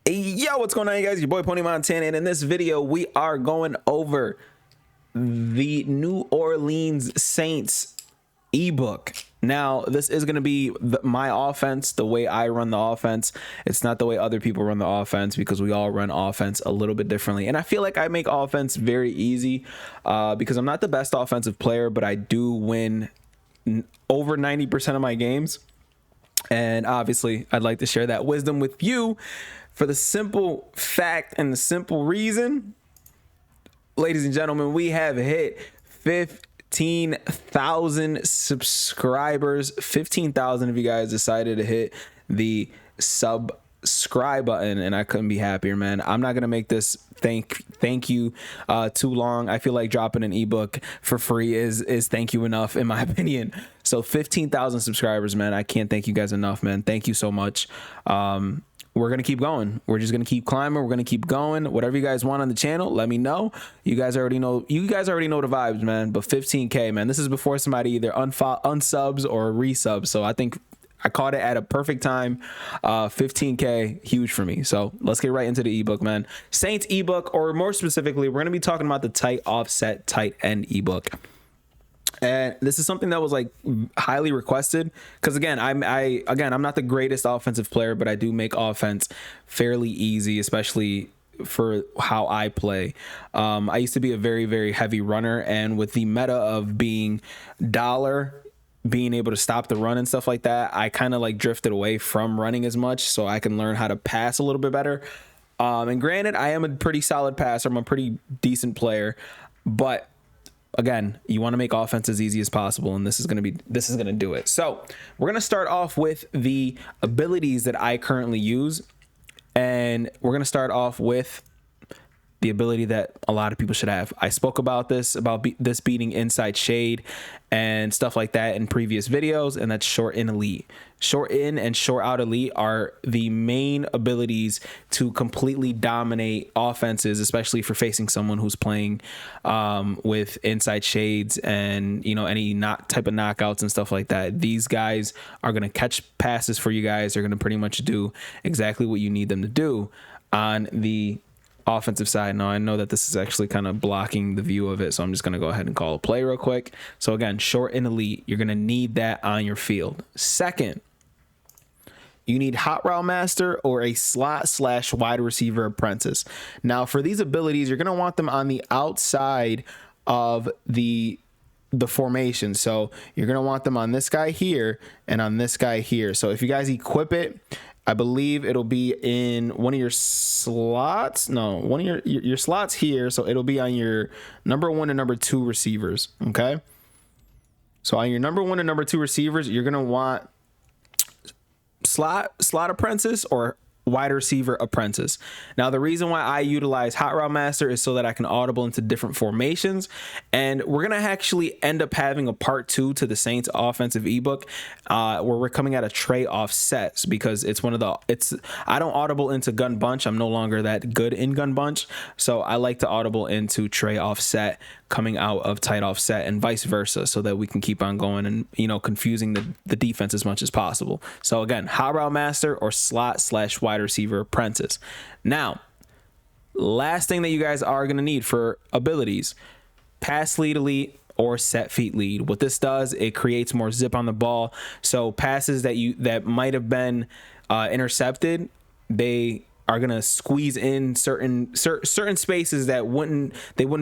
Yo, what's going on, you guys? Your boy Pony Montana, and in this video, we are going over the New Orleans Saints ebook. Now, this is going to be my offense, the way I run the offense. It's not the way other people run the offense because we all run offense a little bit differently. And I feel like I make offense very easy because I'm not the best offensive player, but I do win over 90% of my games. And obviously, I'd like to share that wisdom with you for the simple fact and the simple reason, ladies and gentlemen, we have hit 15,000 subscribers. 15,000 of you guys decided to hit the subscribe button, and I couldn't be happier, man. I'm not gonna make this thank you too long. I feel like dropping an ebook for free is thank you enough, in my opinion. So 15,000 subscribers, man. I can't thank you guys enough, man. Thank you so much. We're going to keep going. We're just going to keep climbing. We're going to keep going. Whatever you guys want on the channel, let me know. You guys already know the vibes, man. But 15K, man, this is before somebody either unsubs or resubs. So I think I caught it at a perfect time. 15K, huge for me. So let's get right into the ebook, man. Saints ebook, or more specifically, we're going to be talking about the tight offset tight end ebook. And this is something that was like highly requested because again, I'm not the greatest offensive player, but I do make offense fairly easy, especially for how I play. I used to be a very, very heavy runner, and with the meta of being being able to stop the run and stuff like that, I kind of like drifted away from running as much so I can learn how to pass a little bit better. And granted, I am a pretty solid passer. I'm a pretty decent player, but again, you want to make offense as easy as possible, and this is going to do it. So we're going to start off with the abilities that I currently use, and we're going to start off with the ability that a lot of people should have. I spoke about this beating inside shade and stuff like that in previous videos, and that's short in elite. Short in and short out elite are the main abilities to completely dominate offenses, especially for facing someone who's playing with inside shades and, you know, any type of knockouts and stuff like that. These guys are going to catch passes for you guys. They're going to pretty much do exactly what you need them to do on the offensive side. Now I know that this is actually kind of blocking the view of it, so I'm just going to go ahead and call a play real quick. So again, short and elite, you're going to need that on your field. Second, you need hot route master or a slot / wide receiver apprentice. Now for these abilities, you're going to want them on the outside of the formation. So you're going to want them on this guy here and on this guy here. So if you guys equip it, I believe it'll be in one of your slots. No, one of your slots here. So it'll be on your number 1 and number 2 receivers. Okay. So on your number 1 and number 2 receivers, you're going to want slot apprentice or wide receiver apprentice. Now, the reason why I utilize hot route master is so that I can audible into different formations. And we're going to actually end up having a part 2 to the Saints offensive ebook where we're coming at a tray offsets because I don't audible into gun bunch. I'm no longer that good in gun bunch. So I like to audible into tray offset coming out of tight offset and vice versa so that we can keep on going and, you know, confusing the defense as much as possible. So again, hot route master or slot / wide receiver apprentice. Now, last thing that you guys are going to need for abilities, pass lead elite or set feet lead. What this does, it creates more zip on the ball. So passes that might have been intercepted, they are gonna squeeze in certain spaces that wouldn't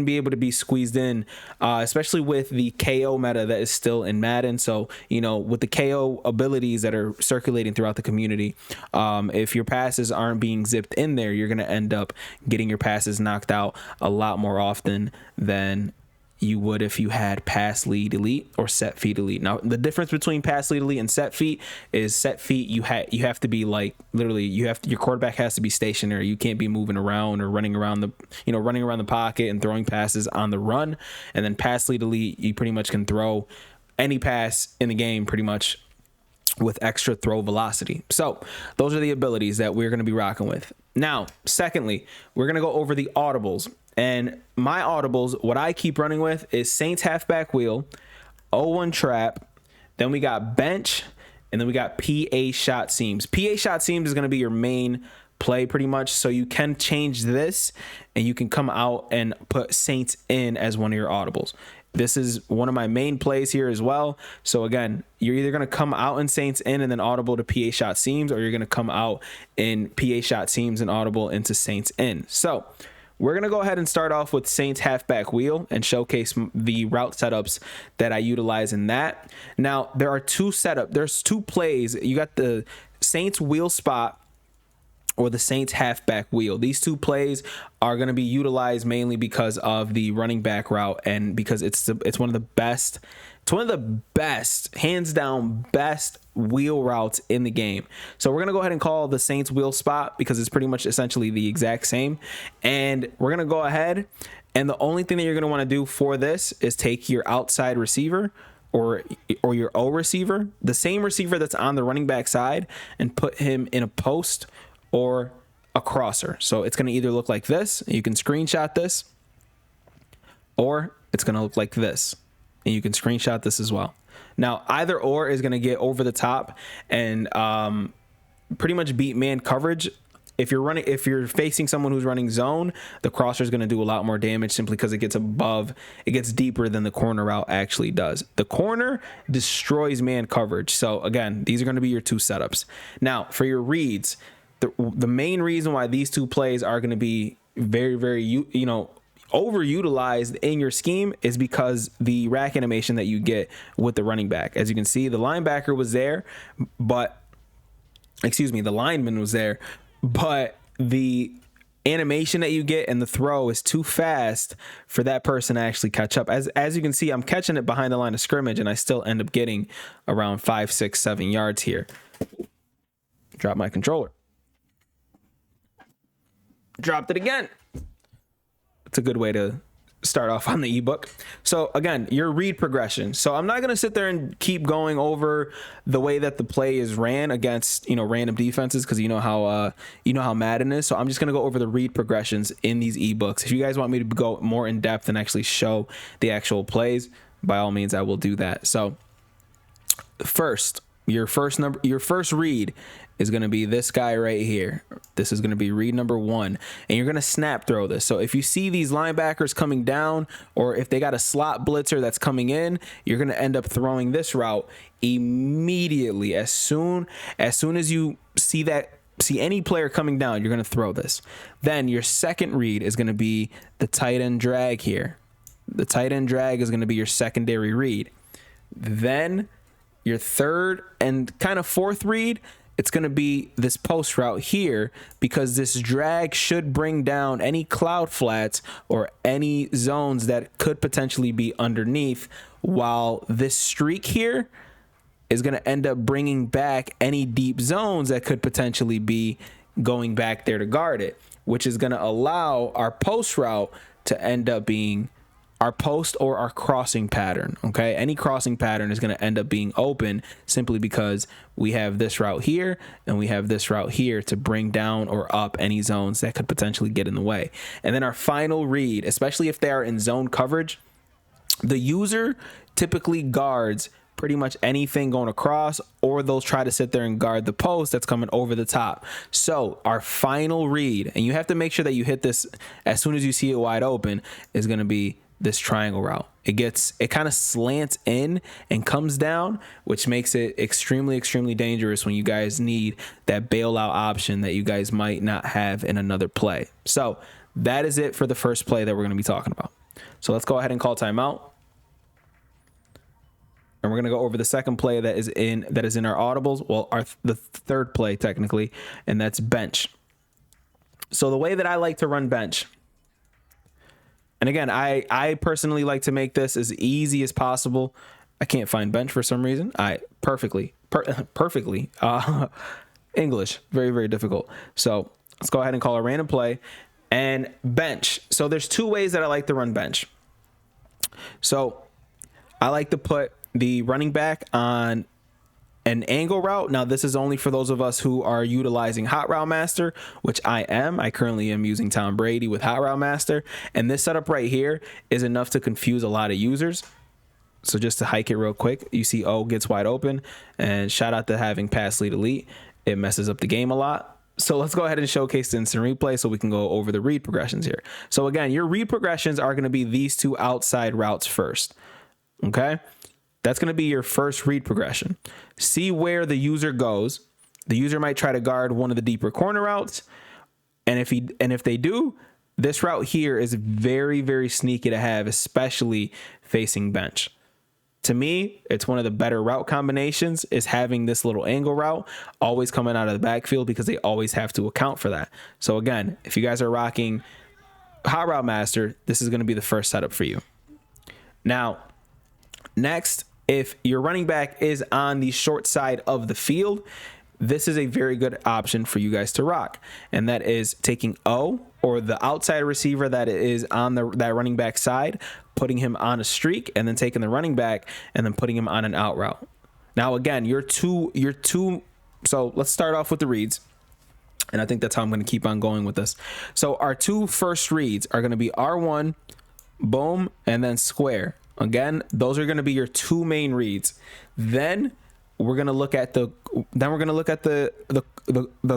be able to be squeezed in, especially with the KO meta that is still in Madden. So, you know, with the KO abilities that are circulating throughout the community, if your passes aren't being zipped in there, you're gonna end up getting your passes knocked out a lot more often than you would if you had pass lead elite or set feet elite. Now the difference between pass lead elite and set feet is set feet you have to be like literally your quarterback has to be stationary. You can't be moving around or running around the pocket and throwing passes on the run. And then pass lead elite, you pretty much can throw any pass in the game pretty much with extra throw velocity. So those are the abilities that we're going to be rocking with. Now, secondly, we're going to go over the audibles. And my audibles, what I keep running with is Saints halfback wheel, 0-1 trap, then we got bench, and then we got PA shot seams. PA shot seams is going to be your main play pretty much. So you can change this and you can come out and put Saints in as one of your audibles. This is one of my main plays here as well. So again, you're either going to come out in Saints in and then audible to PA shot seams, or you're going to come out in PA shot seams and audible into Saints in. So we're going to go ahead and start off with Saints halfback wheel and showcase the route setups that I utilize in that. Now, there's two plays. You got the Saints wheel spot or the Saints halfback wheel. These two plays are going to be utilized mainly because of the running back route and because it's one of the best. It's one of the best, hands down, best wheel routes in the game. So we're going to go ahead and call the Saints wheel spot because it's pretty much essentially the exact same. And we're going to go ahead, and the only thing that you're going to want to do for this is take your outside receiver or your O receiver, the same receiver that's on the running back side, and put him in a post or a crosser. So it's going to either look like this, you can screenshot this, or it's going to look like this, and you can screenshot this as well. Now, either or is going to get over the top and pretty much beat man coverage. If you're facing someone who's running zone, the crosser is going to do a lot more damage simply because it gets deeper than the corner route actually does. The corner destroys man coverage. So again, these are going to be your two setups. Now, for your reads, the main reason why these two plays are going to be very, very, overutilized in your scheme is because the rack animation that you get with the running back. As you can see, the linebacker was there, the lineman was there, but the animation that you get and the throw is too fast for that person to actually catch up. As you can see, I'm catching it behind the line of scrimmage and I still end up getting around 5, 6, 7 yards here. Drop my controller. Dropped it again. It's a good way to start off on the ebook. So again, your read progression. So I'm not going to sit there and keep going over the way that the play is ran against, random defenses, because you know how Madden is. So I'm just going to go over the read progressions in these ebooks. If you guys want me to go more in depth and actually show the actual plays, by all means, I will do that. So first, your first read is going to be this guy right here. This is going to be read number 1, and you're going to snap throw this. So if you see these linebackers coming down, or if they got a slot blitzer that's coming in, you're going to end up throwing this route immediately. As soon as you see any player coming down, you're going to throw this. Then your second read is going to be the tight end drag here. The tight end drag is going to be your secondary read. Then your third and kind of fourth read, it's going to be this post route here, because this drag should bring down any cloud flats or any zones that could potentially be underneath, while this streak here is going to end up bringing back any deep zones that could potentially be going back there to guard it, which is going to allow our post route to end up being our post or our crossing pattern. Okay, any crossing pattern is going to end up being open simply because we have this route here and we have this route here to bring down or up any zones that could potentially get in the way. And then our final read, especially if they are in zone coverage, the user typically guards pretty much anything going across, or they'll try to sit there and guard the post that's coming over the top. So our final read, and you have to make sure that you hit this as soon as you see it wide open, is going to be this triangle route. It kind of slants in and comes down, which makes it extremely, extremely dangerous when you guys need that bailout option that you guys might not have in another play. So that is it for the first play that we're going to be talking about. So let's go ahead and call timeout. And we're going to go over the second play that is in our audibles. Well, the third play technically, and that's bench. So the way that I like to run bench, and again, I personally like to make this as easy as possible. I can't find bench for some reason. Perfectly. English, very, very difficult. So let's go ahead and call a random play and bench. So there's two ways that I like to run bench. So I like to put the running back on an angle route. Now, this is only for those of us who are utilizing Hot Route Master, which I am. I currently am using Tom Brady with Hot Route Master. And this setup right here is enough to confuse a lot of users. So just to hike it real quick, you see O gets wide open, and shout out to having pass lead elite. It messes up the game a lot. So let's go ahead and showcase the instant replay so we can go over the read progressions here. So again, your read progressions are going to be these two outside routes first. Okay. That's going to be your first read progression. See where the user goes. The user might try to guard one of the deeper corner routes. And if they do, this route here is very, very sneaky to have, especially facing bench. To me, it's one of the better route combinations is having this little angle route always coming out of the backfield because they always have to account for that. So again, if you guys are rocking Hot Route Master, this is going to be the first setup for you. Now, next, if your running back is on the short side of the field, this is a very good option for you guys to rock. And that is taking O, or the outside receiver that is on that running back side, putting him on a streak, and then taking the running back and then putting him on an out route. Now, again, your two. So let's start off with the reads. And I think that's how I'm going to keep on going with this. So our two first reads are going to be R1, boom, and then square. Again, those are going to be your two main reads. Then we're going to look at the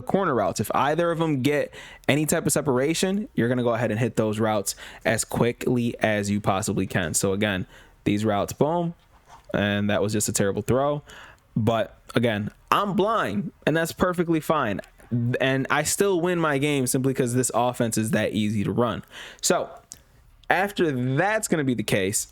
corner routes. If either of them get any type of separation, you're going to go ahead and hit those routes as quickly as you possibly can. So again, these routes, boom, and that was just a terrible throw. But again, I'm blind, and that's perfectly fine. And I still win my game simply because this offense is that easy to run. So after that's going to be the case,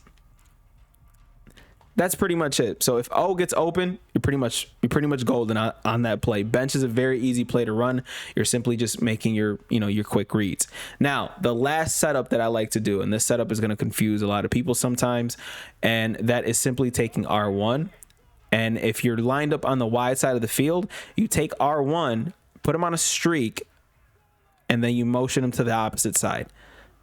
that's pretty much it. So if O gets open, you're pretty much golden on that play. Bench is a very easy play to run. You're simply just making your quick reads. Now, the last setup that I like to do, and this setup is going to confuse a lot of people sometimes, and that is simply taking R1. And if you're lined up on the wide side of the field, you take R1, put him on a streak, and then you motion him to the opposite side.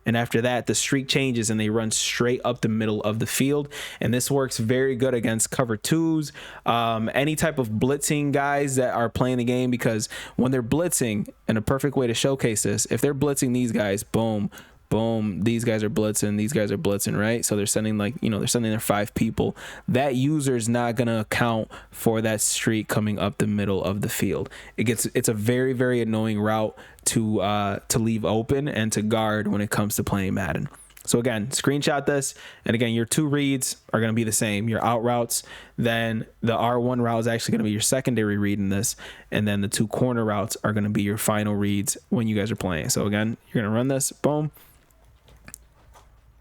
And after that, the streak changes and they run straight up the middle of the field. And this works very good against cover twos, any type of blitzing guys that are playing the game, because when they're blitzing, and a perfect way to showcase this, if they're blitzing these guys, boom, boom, these guys are blitzing, right? So they're sending they're sending their 5 people. That user's not going to account for that streak coming up the middle of the field. It's a very, very annoying route to leave open and to guard when it comes to playing Madden. So again, screenshot this. And again, your 2 reads are going to be the same. Your out routes, then the R1 route is actually going to be your secondary read in this. And then the 2 corner routes are going to be your final reads when you guys are playing. So again, you're going to run this, boom.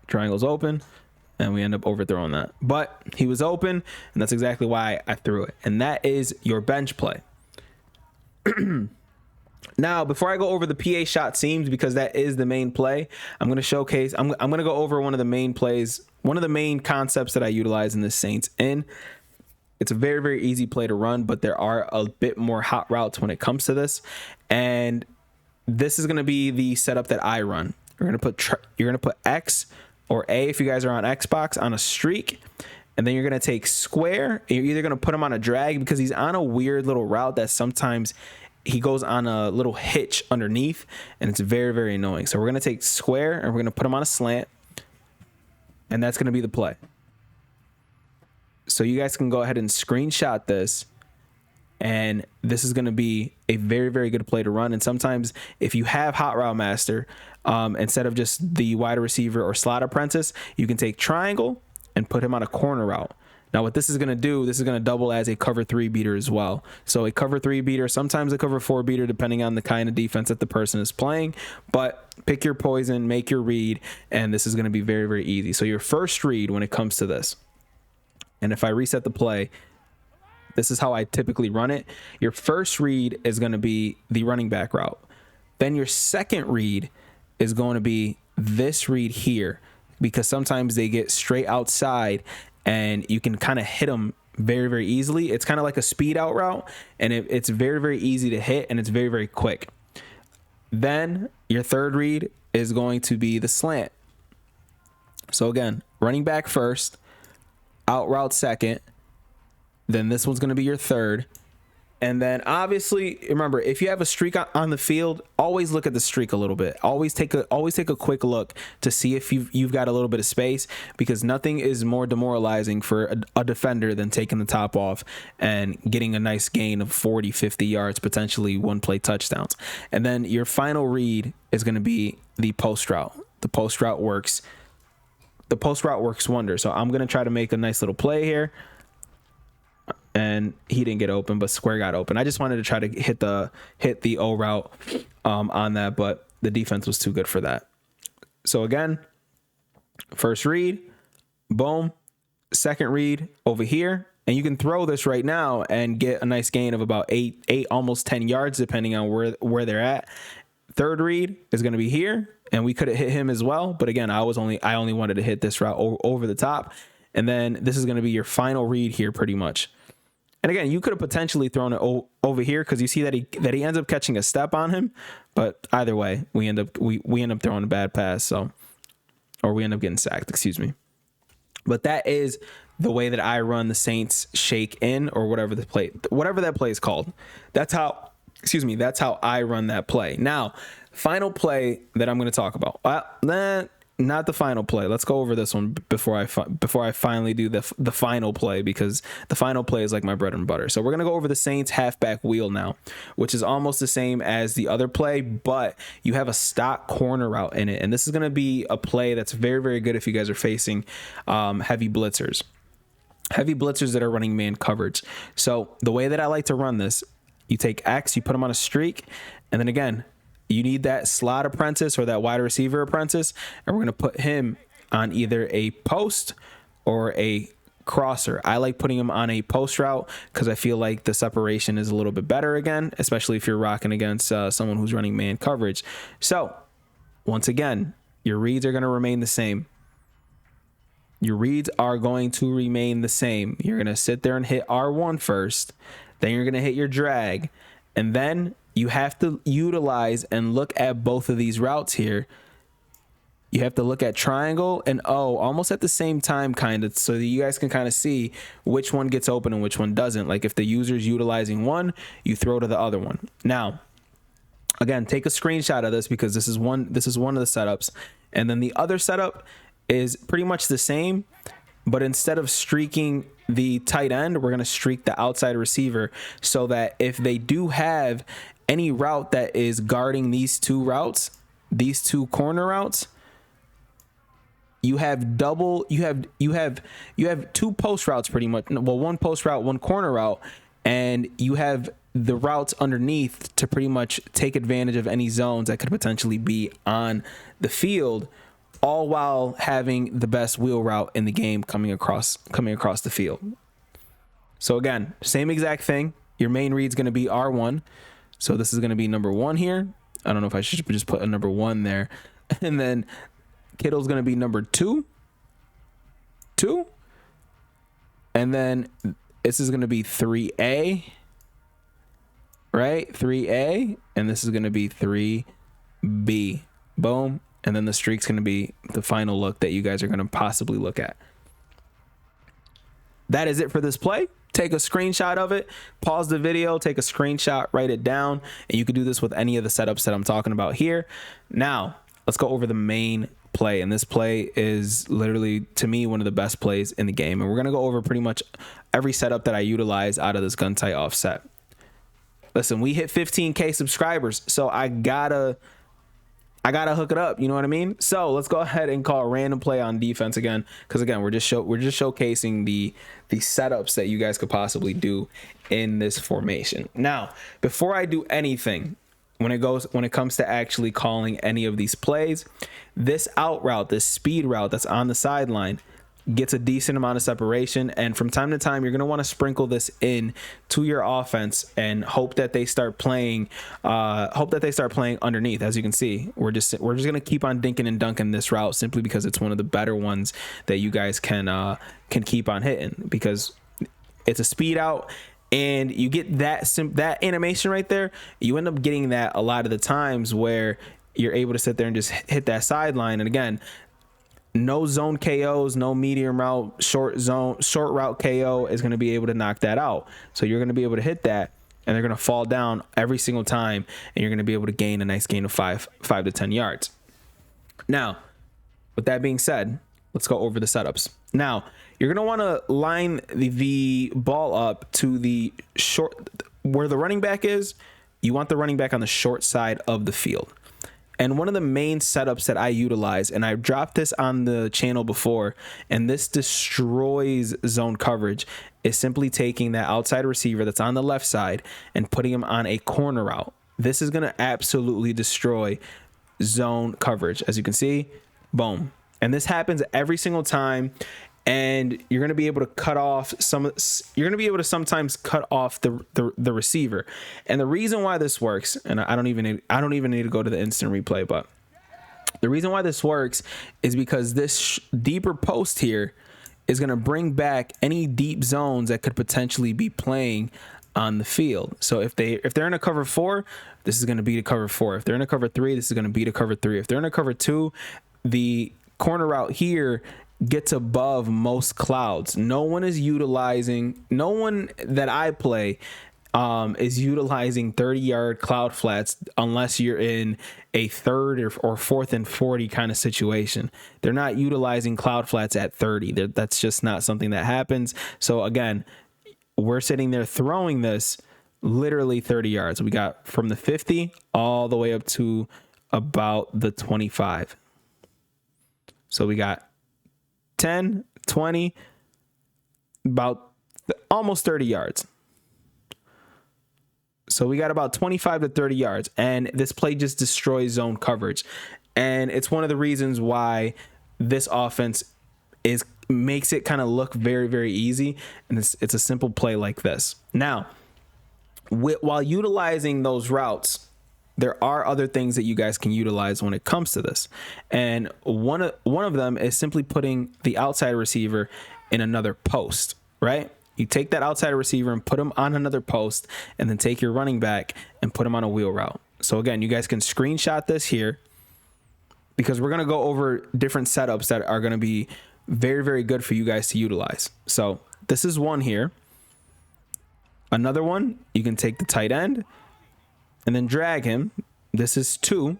Triangle's open, and we end up overthrowing that. But he was open, and that's exactly why I threw it. And that is your bench play. Now, before I go over the PA shot seams, because that is the main play, I'm going to showcase, I'm going to go over one of the main plays, one of the main concepts that I utilize in the Saints in. It's a very, very easy play to run, but there are a bit more hot routes when it comes to this. And this is going to be the setup that I run. You're going to put X or A, if you guys are on Xbox, on a streak. And then you're going to take square. And you're either going to put him on a drag, because he's on a weird little route that sometimes he goes on a little hitch underneath, and it's very, very annoying. So we're going to take square, and we're going to put him on a slant, and that's going to be the play. So you guys can go ahead and screenshot this, and this is going to be a very, very good play to run. And sometimes if you have Hot Route Master, instead of just the wide receiver or slot apprentice, you can take triangle and put him on a corner route. Now, what this is going to do, this is going to double as a cover 3 beater as well. So a cover 3 beater, sometimes a cover 4 beater, depending on the kind of defense that the person is playing. But pick your poison, make your read, and this is going to be very, very easy. So your first read when it comes to this, and if I reset the play, this is how I typically run it. Your first read is going to be the running back route. Then your second read is going to be this read here, because sometimes they get straight outside and you can kind of hit them very, very easily. It's kind of like a speed out route, and it's very, very easy to hit, and it's very, very quick. Then your third read is going to be the slant. So again, running back first, out route second, then this one's going to be your third, And then obviously, remember, if you have a streak on the field, always look at the streak a little bit. Always take a quick look to see if you've got a little bit of space, because nothing is more demoralizing for a defender than taking the top off and getting a nice gain of 40, 50 yards, potentially one play touchdowns. And then your final read is going to be the post route. The post route works. The post route works wonders. So I'm going to try to make a nice little play here. And he didn't get open, but square got open. I just wanted to try to hit the O route on that, but the defense was too good for that. So again, first read, boom. Second read over here, and you can throw this right now and get a nice gain of about eight, almost 10 yards, depending on where they're at. Third read is going to be here, and we could have hit him as well, but again, I only wanted to hit this route over the top, and then this is going to be your final read here, pretty much. And again, you could have potentially thrown it over here, because you see that he ends up catching a step on him. But either way, we end up throwing a bad pass, or we end up getting sacked. Excuse me. But that is the way that I run the Saints shake in, or whatever that play is called. That's how I run that play. Now, final play that I'm going to talk about. Not the final play. Let's go over this one before I finally do the final play, because the final play is like my bread and butter. So we're going to go over the Saints halfback wheel now, which is almost the same as the other play, but you have a stock corner route in it. And this is going to be a play that's very, very good if you guys are facing heavy blitzers that are running man coverage. So the way that I like to run this, you take X, you put them on a streak, and then again, you need that slot apprentice or that wide receiver apprentice, and we're going to put him on either a post or a crosser. I like putting him on a post route because I feel like the separation is a little bit better again, especially if you're rocking against someone who's running man coverage. So once again, your reads are going to remain the same. Your reads are going to remain the same. You're going to sit there and hit R1 first, then you're going to hit your drag, and then you have to utilize and look at both of these routes here. You have to look at triangle and O almost at the same time, kind of, so that you guys can kind of see which one gets open and which one doesn't. Like if the user's utilizing one, you throw to the other one. Now, again, take a screenshot of this, because this is one of the setups. And then the other setup is pretty much the same, but instead of streaking the tight end, we're going to streak the outside receiver, so that if they do have any route that is guarding these two corner routes, you have two post routes pretty much. Well, one post route, one corner route, and you have the routes underneath to pretty much take advantage of any zones that could potentially be on the field, all while having the best wheel route in the game coming across the field. So again, same exact thing. Your main read's going to be R1. So this is going to be number 1 here. I don't know if I should just put a number 1 there. And then Kittle's going to be number 2. And then this is going to be 3A. Right? 3A. And this is going to be 3B. Boom. And then the streak's going to be the final look that you guys are going to possibly look at. That is it for this play. Take a screenshot of it, pause the video, take a screenshot, write it down, and you can do this with any of the setups that I'm talking about here. Now, let's go over the main play, and this play is literally, to me, one of the best plays in the game, and we're going to go over pretty much every setup that I utilize out of this gun tight offset. Listen, we hit 15K subscribers, so I gotta hook it up, you know what I mean? So let's go ahead and call a random play on defense again, because again, we're just showcasing the setups that you guys could possibly do in this formation. Now, before I do anything, when it comes to actually calling any of these plays, this out route, this speed route that's on the sideline, gets a decent amount of separation, and from time to time you're going to want to sprinkle this in to your offense and hope that they start playing underneath. As you can see, we're just going to keep on dinking and dunking this route, simply because it's one of the better ones that you guys can keep on hitting, because it's a speed out. And you get that animation right there. You end up getting that a lot of the times where you're able to sit there and just hit that sideline. And again, no zone KOs, no medium route, short route KO is going to be able to knock that out. So you're going to be able to hit that. and they're going to fall down every single time, and you're going to be able to gain a nice gain of 5 to 10 yards. Now, with that being said, let's go over the setups. Now, you're going to want to line the ball up to the short, where the running back is. You want the running back on the short side of the field. And one of the main setups that I utilize, and I've dropped this on the channel before, and this destroys zone coverage, is simply taking that outside receiver that's on the left side and putting him on a corner route. This is going to absolutely destroy zone coverage. As you can see, boom. And this happens every single time. And you're going to be able to cut off you're going to be able to sometimes cut off the receiver. And the reason why this works, and I don't even need to go to the instant replay, but the reason why this works is because this deeper post here is going to bring back any deep zones that could potentially be playing on the field. So if they're in a cover 4, this is going to be the cover 4. If they're in a cover 3, this is going to be the cover 3. If they're in a cover 2, the corner route here gets above most clouds. No one that I play is utilizing 30-yard cloud flats unless you're in a 3rd or 4th and 40 kind of situation. They're not utilizing cloud flats at 30. That's just not something that happens. So again, we're sitting there throwing this literally 30 yards. We got from the 50 all the way up to about the 25. So we got 10, 20, about almost 30 yards. So we got about 25 to 30 yards, and this play just destroys zone coverage. And it's one of the reasons why this offense makes it kind of look very, very easy. And it's a simple play like this. Now, while utilizing those routes, there are other things that you guys can utilize when it comes to this. And one of them is simply putting the outside receiver in another post, right? You take that outside receiver and put him on another post, and then take your running back and put him on a wheel route. So again, you guys can screenshot this here, because we're going to go over different setups that are going to be very, very good for you guys to utilize. So this is one here. Another one, you can take the tight end and then drag him. This is 2.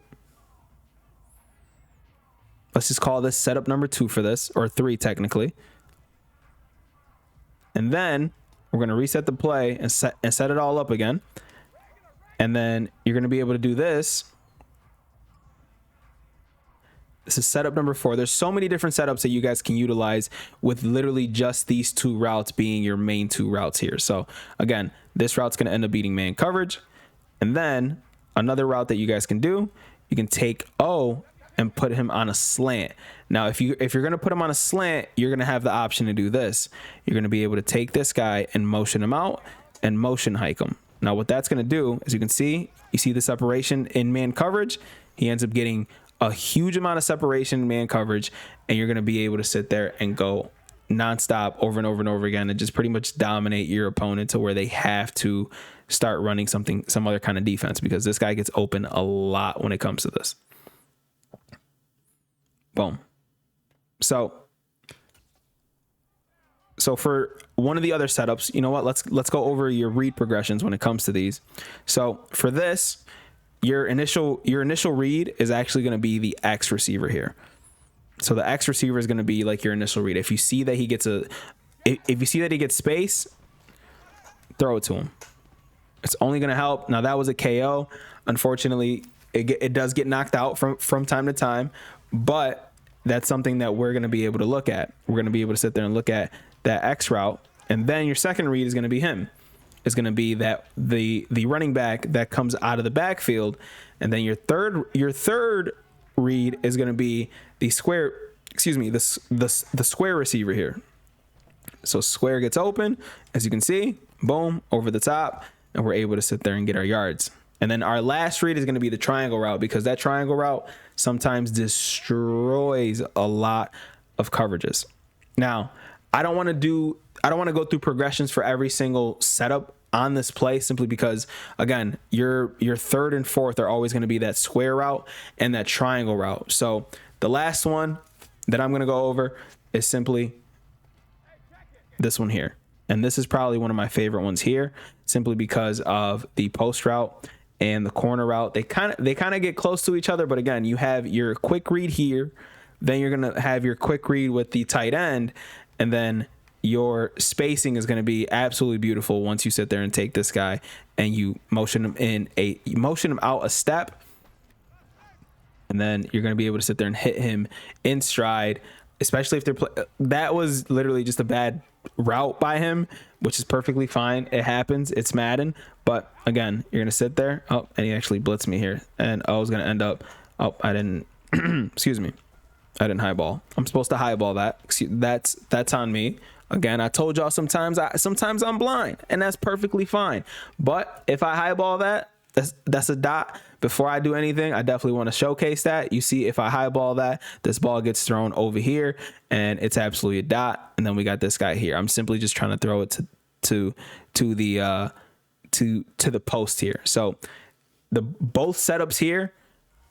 Let's just call this setup number 2 for this, or 3 technically. And then we're going to reset the play and set it all up again. And then you're going to be able to do this. This is setup number 4. There's so many different setups that you guys can utilize with literally just these 2 routes being your main 2 routes here. So again, this route's going to end up beating man coverage. And then another route that you guys can do, you can take O and put him on a slant. Now, if you're going to put him on a slant, you're going to have the option to do this. You're going to be able to take this guy and motion him out and motion hike him. Now, what that's going to do, as you can see, you see the separation in man coverage. He ends up getting a huge amount of separation in man coverage, and you're going to be able to sit there and go nonstop over and over and over again and just pretty much dominate your opponent to where they have to start running some other kind of defense, because this guy gets open a lot when it comes to this. Boom. So for one of the other setups, you know what? Let's go over your read progressions when it comes to these. So for this, your initial read is actually going to be the X receiver here. So the X receiver is going to be like your initial read. If you see that he gets space, throw it to him. It's only going to help. Now, that was a KO. Unfortunately, it does get knocked out from time to time, but that's something that we're going to be able to look at. We're going to be able to sit there and look at that X route, and then your second read is going to be him. It's going to be that the running back that comes out of the backfield, and then your third read is going to be the square receiver here. So square gets open, as you can see, boom, over the top, and we're able to sit there and get our yards. And then our last read is going to be the triangle route, because that triangle route sometimes destroys a lot of coverages. Now, I don't want to go through progressions for every single setup on this play, simply because, again, your third and fourth are always going to be that square route and that triangle route. So the last one that I'm going to go over is simply this one here. And this is probably one of my favorite ones here. simply because of the post route and the corner route. They kind of get close to each other, but again, you have your quick read here, then you're going to have your quick read with the tight end, and then your spacing is going to be absolutely beautiful once you sit there and take this guy and you motion him out a step, and then you're going to be able to sit there and hit him in stride, especially if they're that was literally just a bad route by him, which is perfectly fine. It happens. It's Madden. But again, you're going to sit there. Oh, and he actually blitzed me here. And I was going to end up. Oh, I didn't. Excuse me. I didn't highball. I'm supposed to highball that. That's on me. Again, I told y'all sometimes I'm blind, and that's perfectly fine. But if I highball that, that's a dot. Before I do anything, I definitely want to showcase that. You see, if I highball that, this ball gets thrown over here, and it's absolutely a dot. And then we got this guy here. I'm simply just trying to throw it to the post here. So both setups here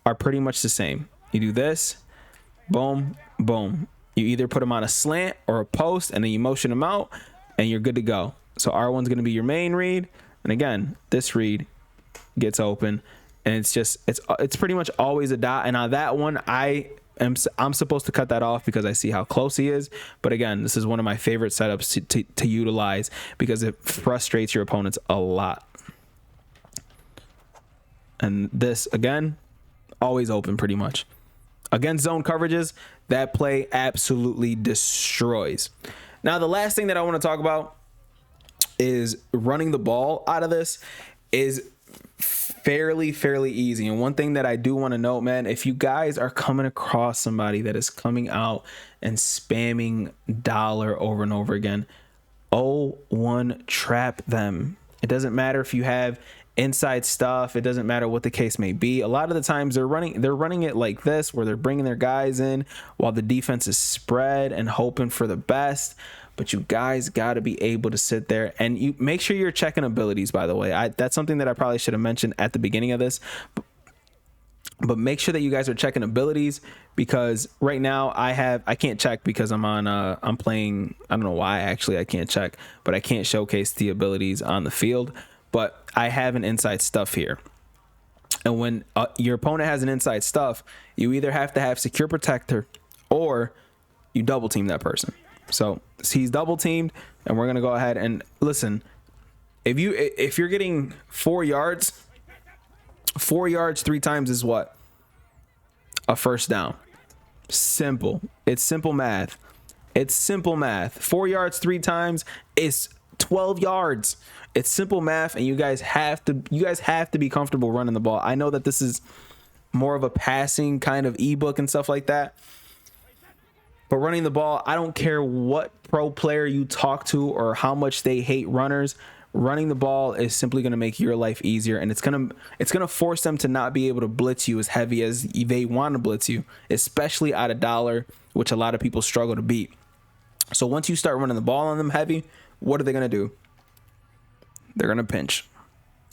are pretty much the same. You do this, boom, boom. You either put them on a slant or a post, and then you motion them out, and you're good to go. So R1's going to be your main read, and again, this read gets open, and it's pretty much always a dot. And on that one, I'm supposed to cut that off because I see how close he is. But again, this is one of my favorite setups to utilize because it frustrates your opponents a lot. And this again, always open pretty much. Against zone coverages, that play absolutely destroys. Now, the last thing that I want to talk about is running the ball out of this is fairly easy. And one thing that I do want to note, man, if you guys are coming across somebody that is coming out and spamming dollar over and over again, 0-1 trap them. It doesn't matter if you have inside stuff. It doesn't matter what the case may be. A lot of the times they're running it like this, where they're bringing their guys in while the defense is spread and hoping for the best. But you guys got to be able to sit there and you make sure you're checking abilities, by the way. That's something that I probably should have mentioned at the beginning of this. But make sure that you guys are checking abilities, because right now I can't check because I'm playing. I don't know why actually I can't check, but I can't showcase the abilities on the field. But I have an inside stuff here. And when your opponent has an inside stuff, you either have to have secure protector or you double team that person. So he's double teamed, and we're going to go ahead and listen. If you're getting 4 yards 3 times is what? A first down. Simple. It's simple math. 4 yards 3 times is 12 yards. It's simple math, and you guys have to be comfortable running the ball. I know that this is more of a passing kind of ebook and stuff like that, but running the ball, I don't care what pro player you talk to or how much they hate runners. Running the ball is simply going to make your life easier, and it's going to force them to not be able to blitz you as heavy as they want to blitz you, especially out of dollar, which a lot of people struggle to beat. So once you start running the ball on them heavy, what are they going to do? They're going to pinch.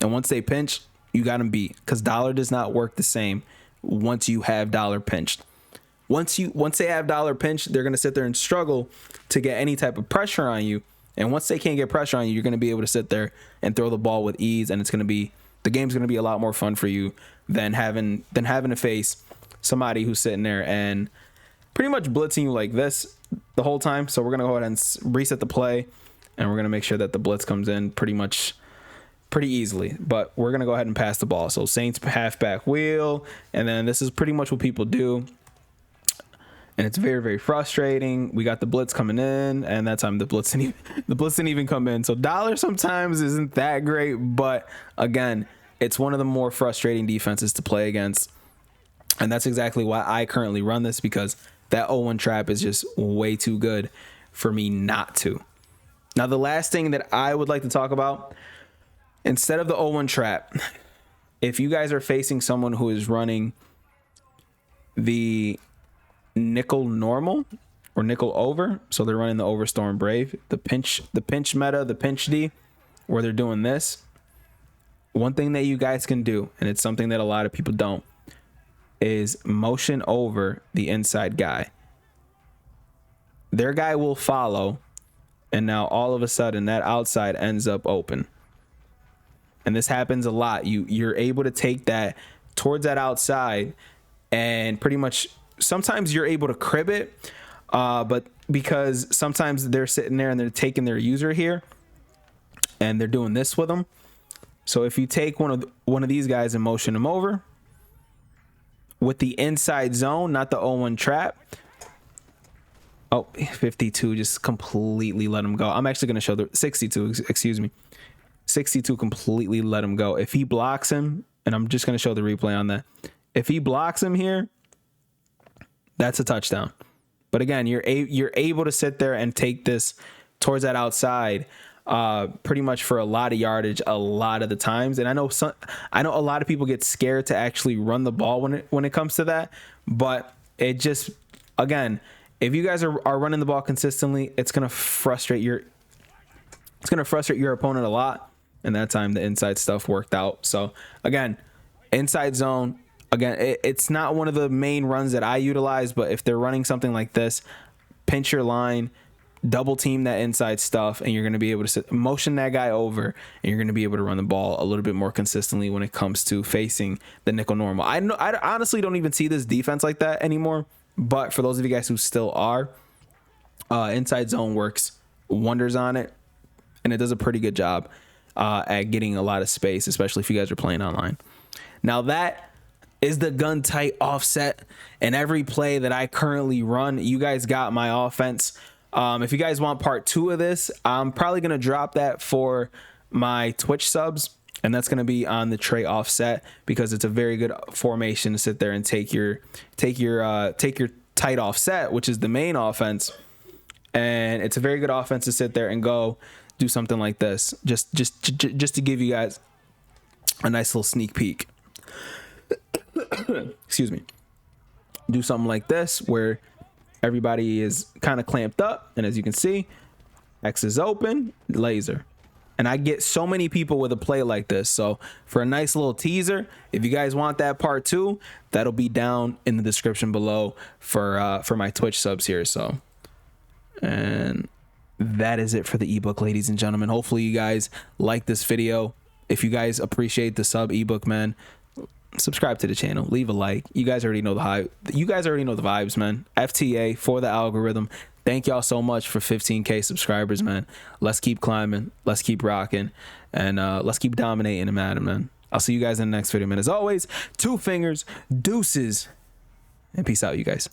And once they pinch, you got them beat, because dollar does not work the same once you have dollar pinched. Once they have dollar pinched, they're going to sit there and struggle to get any type of pressure on you. And once they can't get pressure on you, you're going to be able to sit there and throw the ball with ease, and the game's going to be a lot more fun for you than having to face somebody who's sitting there and pretty much blitzing you like this the whole time. So we're going to go ahead and reset the play, and we're going to make sure that the blitz comes in pretty easily. But we're going to go ahead and pass the ball. So Saints halfback wheel, and then this is pretty much what people do. And it's very frustrating. We got the blitz coming in, and that time the blitz didn't even come in. So dollar sometimes isn't that great, but again, it's one of the more frustrating defenses to play against. And that's exactly why I currently run this, because that 0-1 trap is just way too good for me not to. Now, the last thing that I would like to talk about, instead of the 0-1 trap, if you guys are facing someone who is running the nickel normal or nickel over, so they're running the overstorm brave, the pinch meta, the pinch D, where they're doing this, one thing that you guys can do, and it's something that a lot of people don't, is motion over the inside guy. Their guy will follow, and now all of a sudden that outside ends up open. and this happens a lot, you're able to take that towards that outside, and pretty much sometimes you're able to crib it, but because sometimes they're sitting there and they're taking their user here and they're doing this with them. So if you take one of these guys and motion them over with the inside zone, not the 0-1 trap. Oh, 52 just completely let him go. I'm actually going to show the 62, excuse me. 62 completely let him go. If he blocks him, and I'm just going to show the replay on that. If he blocks him here, that's a touchdown. But again, you're able to sit there and take this towards that outside pretty much for a lot of yardage a lot of the times. And I know a lot of people get scared to actually run the ball when it comes to that. But it just, again, if you guys are running the ball consistently, it's gonna frustrate your opponent a lot. And that time the inside stuff worked out. So again, inside zone. Again, it's not one of the main runs that I utilize, but if they're running something like this, pinch your line, double team that inside stuff, and you're going to be able to motion that guy over, and you're going to be able to run the ball a little bit more consistently when it comes to facing the nickel normal. I honestly don't even see this defense like that anymore, but for those of you guys who still are, inside zone works wonders on it, and it does a pretty good job at getting a lot of space, especially if you guys are playing online. Now that is the gun tight offset, and every play that I currently run, you guys got my offense. If you guys want part 2 of this, I'm probably going to drop that for my Twitch subs, and that's going to be on the tray offset, because it's a very good formation to sit there and take your tight offset, which is the main offense. And it's a very good offense to sit there and go do something like this, just to give you guys a nice little sneak peek. Excuse me. Do something like this where everybody is kind of clamped up, and as you can see, X is open, laser. And I get so many people with a play like this. So for a nice little teaser, if you guys want that part 2, that'll be down in the description below for my Twitch subs here. So, and that is it for the ebook, ladies and gentlemen. Hopefully you guys like this video. If you guys appreciate the sub ebook, man, subscribe to the channel, leave a like. You guys already know the hype. You guys already know the vibes, man. FTA for the algorithm. Thank y'all so much for 15K subscribers, man. Let's keep climbing. Let's keep rocking. And let's keep dominating in Madden, man. I'll see you guys in the next video, man. As always, 2 fingers, deuces, and peace out, you guys.